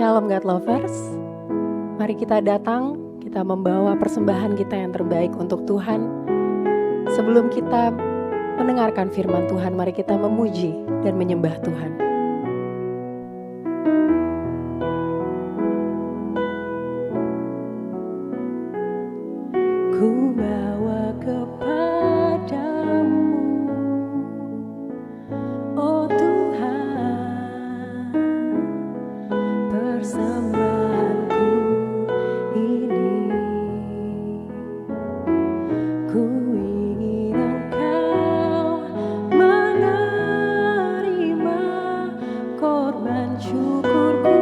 Shalom God Lovers, mari kita datang, kita membawa persembahan kita yang terbaik untuk Tuhan. Sebelum kita mendengarkan firman Tuhan, mari kita memuji dan menyembah Tuhan. Ku bawa kepadamu, oh Tuhan, persembahanku ini. Ku ingin Engkau menerima korban syukurku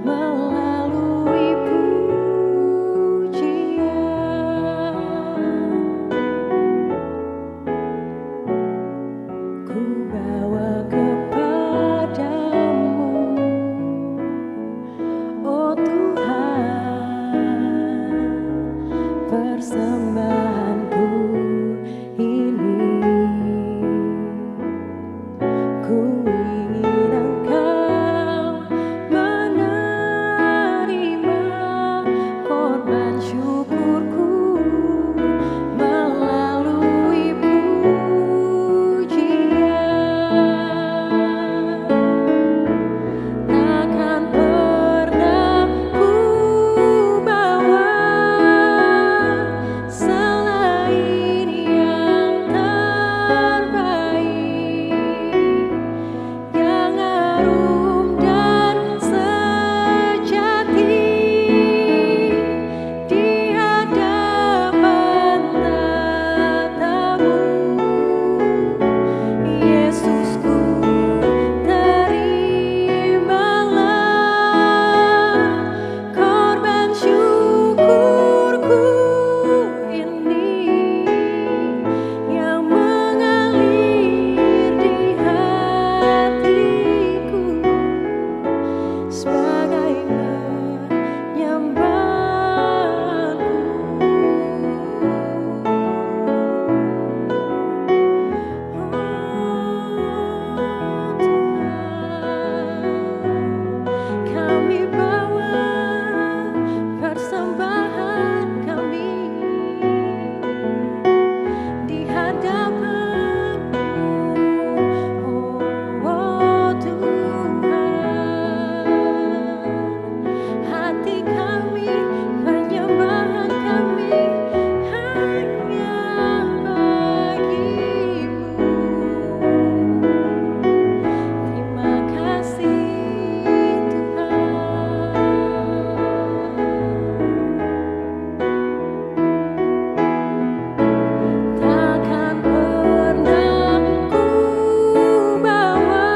melalui pujian. Ku bawa kepadamu, oh Tuhan, persembahanku ini. Ku ingin Engkau menerima korban syukurku melalui pujian. Takkan pernah ku bawa selain yang terbaik, yang harum dan sejati di hadapan tatamu. Yesusku, terimalah korban syukurku ini yang mengalir di hatiku sebagai penyembahanku. Kami bawa persembahan kami di hadapan-Mu, oh Tuhan. Hati kami, penyembahan kami hanya bagi-Mu. Terima kasih Tuhan. Takkan pernah ku bawa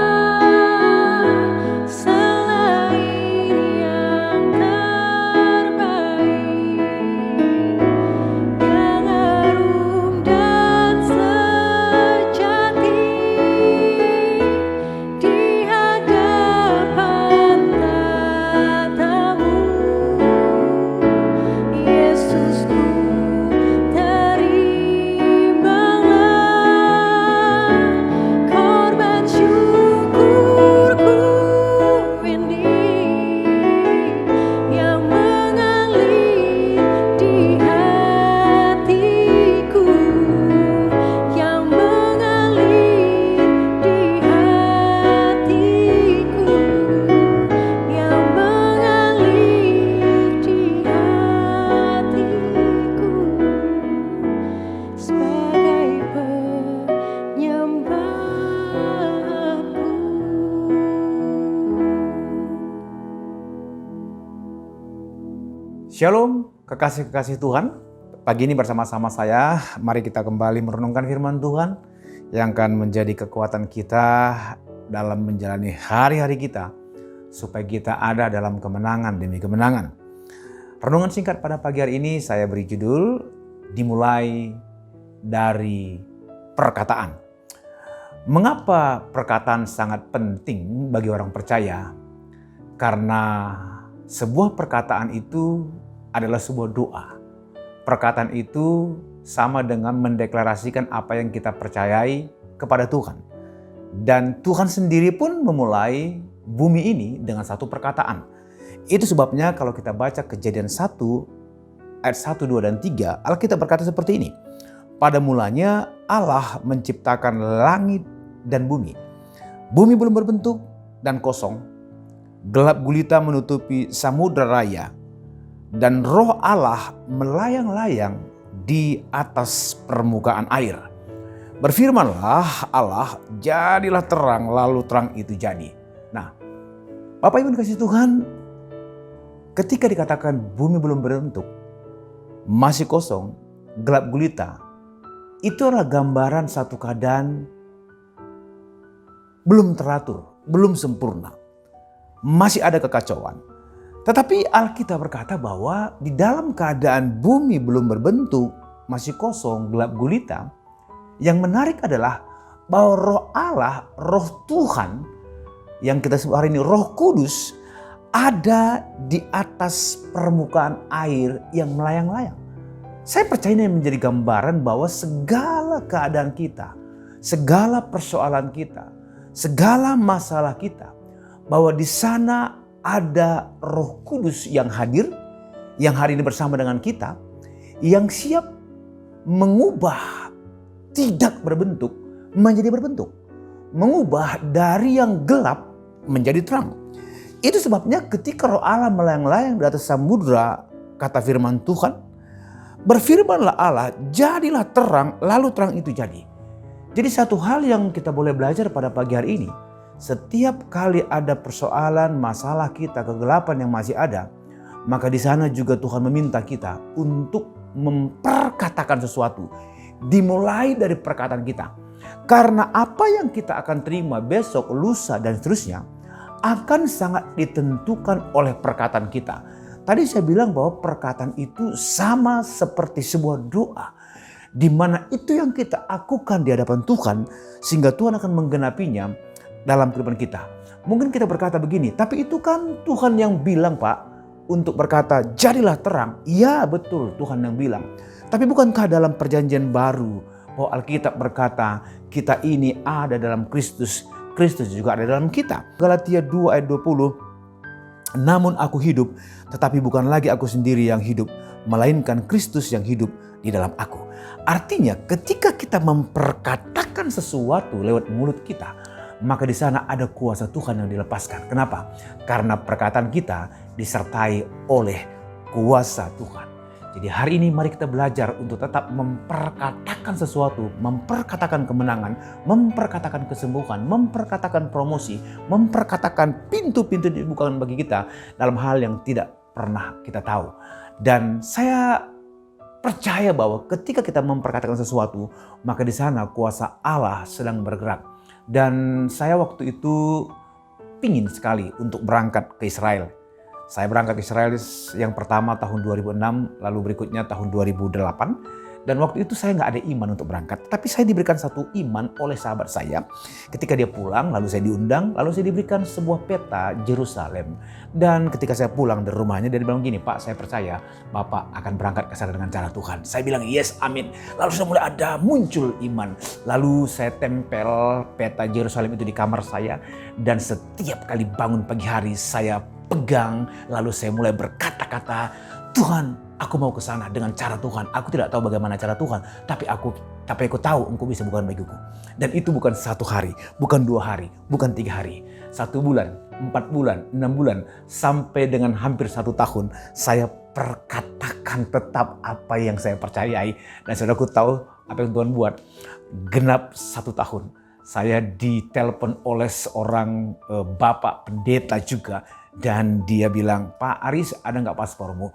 selain yang terbaik, yang harum dan sejati di hadapan tatamu. Yesusku, terimalah korban syukurku ini yang mengalir di hatiku, yang mengalir di hatiku, yang mengalir di hatiku sebagai penyembahanku. Shalom, kekasih-kekasih Tuhan. Pagi ini bersama-sama saya, mari kita kembali merenungkan firman Tuhan yang akan menjadi kekuatan kita dalam menjalani hari-hari kita, supaya kita ada dalam kemenangan demi kemenangan. Renungan singkat pada pagi hari ini saya beri judul, dimulai dari perkataan. Mengapa perkataan sangat penting bagi orang percaya? Karena sebuah perkataan itu adalah sebuah doa. Perkataan itu sama dengan mendeklarasikan apa yang kita percayai kepada Tuhan. Dan Tuhan sendiri pun memulai bumi ini dengan satu perkataan. Itu sebabnya kalau kita baca Kejadian 1 ayat 1, 2, dan 3, Alkitab berkata seperti ini. Pada mulanya Allah menciptakan langit dan bumi. Bumi belum berbentuk dan kosong. Gelap gulita menutupi samudra raya. Dan roh Allah melayang-layang di atas permukaan air. Berfirmanlah Allah, jadilah terang, lalu terang itu jadi. Nah, Bapak Ibu dikasihi Tuhan, ketika dikatakan bumi belum berbentuk, masih kosong, gelap gulita, itu adalah gambaran satu keadaan belum teratur, belum sempurna. Masih ada kekacauan. Tetapi Alkitab berkata bahwa di dalam keadaan bumi belum berbentuk, masih kosong, gelap gulita, yang menarik adalah bahwa roh Allah, roh Tuhan, yang kita sebut hari ini roh kudus, ada di atas permukaan air yang melayang-layang. Saya percaya ini menjadi gambaran bahwa segala keadaan kita, segala persoalan kita, segala masalah kita, bahwa di sana ada Roh Kudus yang hadir, yang hari ini bersama dengan kita, yang siap mengubah tidak berbentuk menjadi berbentuk, mengubah dari yang gelap menjadi terang. Itu sebabnya ketika Roh Allah melayang-layang di atas samudra, kata firman Tuhan, berfirmanlah Allah, jadilah terang, lalu terang itu jadi. Jadi satu hal yang kita boleh belajar pada pagi hari ini, setiap kali ada persoalan, masalah kita, kegelapan yang masih ada, maka di sana juga Tuhan meminta kita untuk memperkatakan sesuatu. Dimulai dari perkataan kita. Karena apa yang kita akan terima besok, lusa, dan seterusnya akan sangat ditentukan oleh perkataan kita. Tadi saya bilang bahwa perkataan itu sama seperti sebuah doa. Di mana itu yang kita akukan di hadapan Tuhan sehingga Tuhan akan menggenapinya dalam kehidupan kita. Mungkin kita berkata begini, tapi itu kan Tuhan yang bilang Pak untuk berkata jadilah terang. Ya betul Tuhan yang bilang. Tapi bukankah dalam perjanjian baru bahwa Alkitab berkata kita ini ada dalam Kristus. Kristus juga ada dalam kita. Galatia 2 ayat 20. Namun aku hidup, tetapi bukan lagi aku sendiri yang hidup, melainkan Kristus yang hidup di dalam aku. Artinya ketika kita memperkatakan sesuatu lewat mulut kita, maka di sana ada kuasa Tuhan yang dilepaskan. Kenapa? Karena perkataan kita disertai oleh kuasa Tuhan. Jadi hari ini mari kita belajar untuk tetap memperkatakan sesuatu, memperkatakan kemenangan, memperkatakan kesembuhan, memperkatakan promosi, memperkatakan pintu-pintu dibukakan bagi kita dalam hal yang tidak pernah kita tahu. Dan saya percaya bahwa ketika kita memperkatakan sesuatu, maka di sana kuasa Allah sedang bergerak. Dan saya waktu itu pingin sekali untuk berangkat ke Israel. Saya berangkat ke Israel yang pertama tahun 2006, lalu berikutnya tahun 2008. Dan waktu itu saya nggak ada iman untuk berangkat. Tapi saya diberikan satu iman oleh sahabat saya. Ketika dia pulang, lalu saya diundang, lalu saya diberikan sebuah peta Yerusalem. Dan ketika saya pulang dari rumahnya, dia bilang gini, Pak saya percaya Bapak akan berangkat ke sana dengan cara Tuhan. Saya bilang yes, amin. Lalu sudah mulai ada muncul iman. Lalu saya tempel peta Yerusalem itu di kamar saya. Dan setiap kali bangun pagi hari saya pegang, lalu saya mulai berkata-kata, Tuhan, aku mau ke sana dengan cara Tuhan. Aku tidak tahu bagaimana cara Tuhan, tapi aku tahu Engkau bisa bukan bagiku. Dan itu bukan 1 hari, bukan 2 hari, bukan 3 hari, 1 bulan, 4 bulan, 6 bulan, sampai dengan hampir 1 tahun. Saya perkatakan tetap apa yang saya percayai. Dan saudaraku tahu apa yang Tuhan buat. Genap 1 tahun. Saya ditelepon oleh seorang bapak pendeta juga. Dan dia bilang, Pak Aris ada nggak paspormu?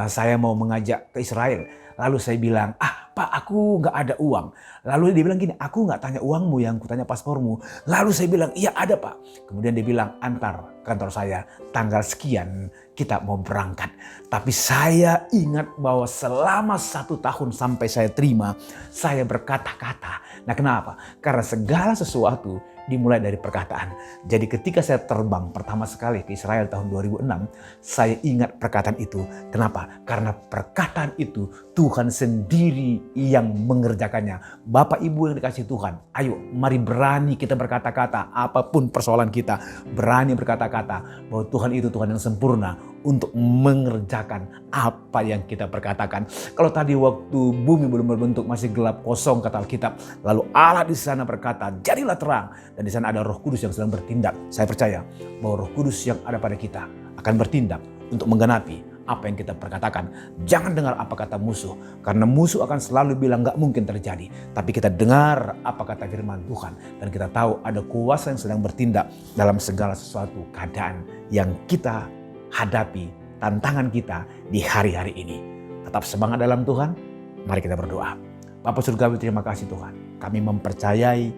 Saya mau mengajak ke Israel. Lalu saya bilang, Pak aku nggak ada uang. Lalu dia bilang gini, aku nggak tanya uangmu yang kutanya paspormu. Lalu saya bilang, iya ada Pak. Kemudian dia bilang, antar kantor saya tanggal sekian kita mau berangkat. Tapi saya ingat bahwa selama 1 tahun sampai saya terima, saya berkata-kata. Nah kenapa? Karena segala sesuatu dimulai dari perkataan. Jadi ketika saya terbang pertama sekali ke Israel tahun 2006, saya ingat perkataan itu. Kenapa? Karena perkataan itu Tuhan sendiri yang mengerjakannya. Bapak Ibu yang dikasihi Tuhan, ayo mari berani kita berkata-kata apapun persoalan kita. Berani berkata-kata bahwa Tuhan itu Tuhan yang sempurna untuk mengerjakan apa yang kita perkatakan. Kalau tadi waktu bumi belum berbentuk masih gelap kosong kata Alkitab, lalu Allah di sana berkata, jadilah terang. Dan di sana ada Roh Kudus yang sedang bertindak. Saya percaya bahwa Roh Kudus yang ada pada kita akan bertindak untuk menggenapi apa yang kita perkatakan. Jangan dengar apa kata musuh, karena musuh akan selalu bilang gak mungkin terjadi. Tapi kita dengar apa kata firman Tuhan, dan kita tahu ada kuasa yang sedang bertindak dalam segala sesuatu keadaan yang kita hadapi, tantangan kita di hari-hari ini. Tetap semangat dalam Tuhan, mari kita berdoa. Bapa Surgawi, terima kasih Tuhan. Kami mempercayai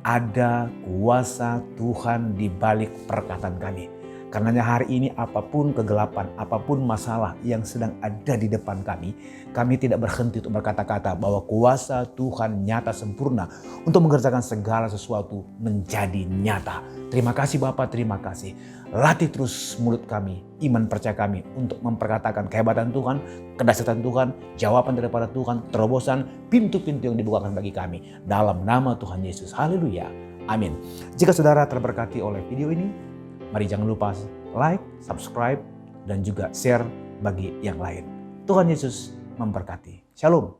ada kuasa Tuhan di balik perkataan kami. Karenanya hari ini apapun kegelapan, apapun masalah yang sedang ada di depan kami tidak berhenti untuk berkata-kata bahwa kuasa Tuhan nyata sempurna untuk mengerjakan segala sesuatu menjadi nyata. Terima kasih Bapak, terima kasih. Latih terus mulut kami, iman percaya kami untuk memperkatakan kehebatan Tuhan, kedahsyatan Tuhan, jawaban daripada Tuhan, terobosan, pintu-pintu yang dibukakan bagi kami. Dalam nama Tuhan Yesus. Haleluya. Amin. Jika saudara terberkati oleh video ini, mari jangan lupa like, subscribe, dan juga share bagi yang lain. Tuhan Yesus memberkati. Shalom.